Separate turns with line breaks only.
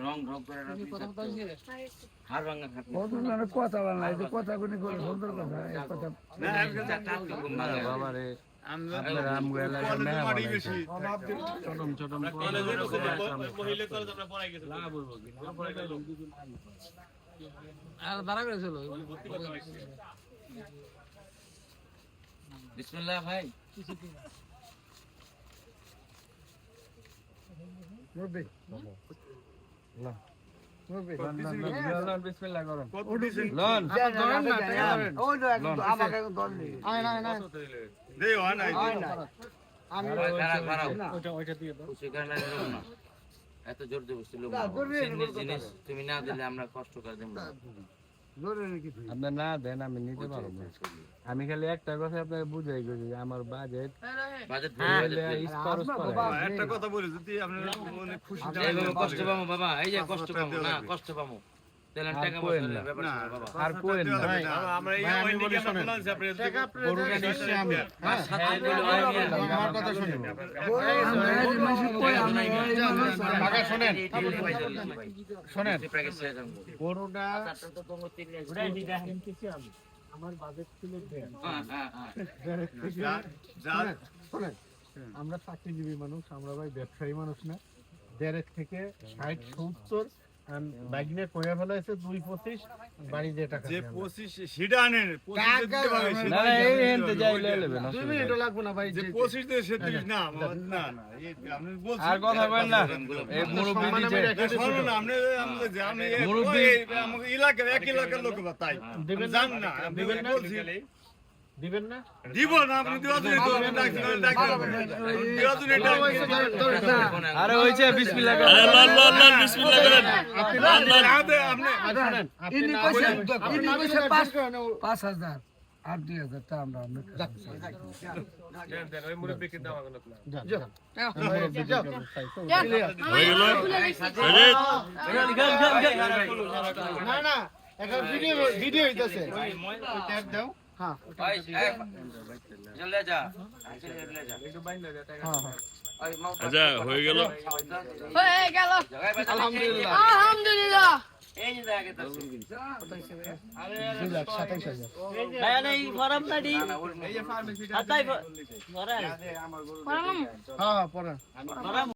রং রং করে হার ভাঙা খাট
মানে কথা বলা এই যে কথা গুনি করে সুন্দর কথা এই কথা
না
বাবা রে আমরা আমগুলা মাটি বেশি চটম চটম
মহিলা কলেজ আমরা পড়াই গেছি লাগা বলবো কি না পড়াই গেল
আর দাঁড়া করেছিল
বিসমিল্লাহ ভাই
মুরবি না মুরবি
লন বিসমিল্লাহ করুন
লন ধরেন না ওই তো আমাকে ধর নি আয় না না
দেই হয় না
আমি
ওইটা দিয়ে দাও সেখানে না এত জোর জবরদস্তি লোক জিনিস তুমি না দিলে আমরা কষ্ট করে দেব না
জোরে নাকি
আপনি না দেন আমি নিতে পারবো না আমি খালি একটা কথা আপনাকে বুঝাই গেছি আমার বাজেট
একটা কথা বলি যদি আপনি মনে খুশি
কষ্ট পাবো বাবা এই যে কষ্ট পাবো না কষ্ট পাবো তেলেন টাকা বসলে ব্যাপার না বাবা
আর কোয়েন না
আমরা এই ওইদিকে আমরা বলছি আপনি
গরুটা নিশ্চয় আমি
আমার কথা শুনুন
শুনেন শুনেন গরুটা
আমার বাজেট ছিল
শুনেন
আমরা চাকরিজীবী মানুষ আমরা ভাই ব্যবসায়ী মানুষ না 1.5 থেকে 60-70 বাইকনে কইয়া ফেলাইছে 2.25 বাড়ি যে টাকা
যে 25 সেটা আনেন 25 দিতে পারবে
না এই এনতে যাই লেবে না
2 মিনিট লাগবে না ভাই
যে 25 দিয়ে 37 না না না এই আপনি বলছেন
আর কথা কইন না এই মুরব্বি দিছে
শুনুন না আপনি যে আপনি আমাকে এলাকা এক এলাকার লোক তাই
দিবেন
জান না
দিবেন না
বলছি
দিবেন না
দিব না আপনি দেওয়া দিলে তো
আরে হইছে বিসমিল্লাহ করেন
আল্লাহ বিসমিল্লাহ করেন
আপনি
আপনি
কইছে 5000 আর 2000 টা আমরা
ওই মুরব্বিকে দাও না
না না এখন ভিডিও হইতাছে ট্যাগ দাও হ্যাঁ
ভাই চলে যা চলে যা
হ্যাঁ
আচ্ছা হয়ে গেল
আলহামদুলিল্লাহ
আলহামদুলিল্লাহ
এই যে আগে তো
2,27,000
ভাই এই ফর্ম নাডি
এই যে ফার্মেসিটা
আতাই ফর্ম
হ্যাঁ পড়া
ফর্ম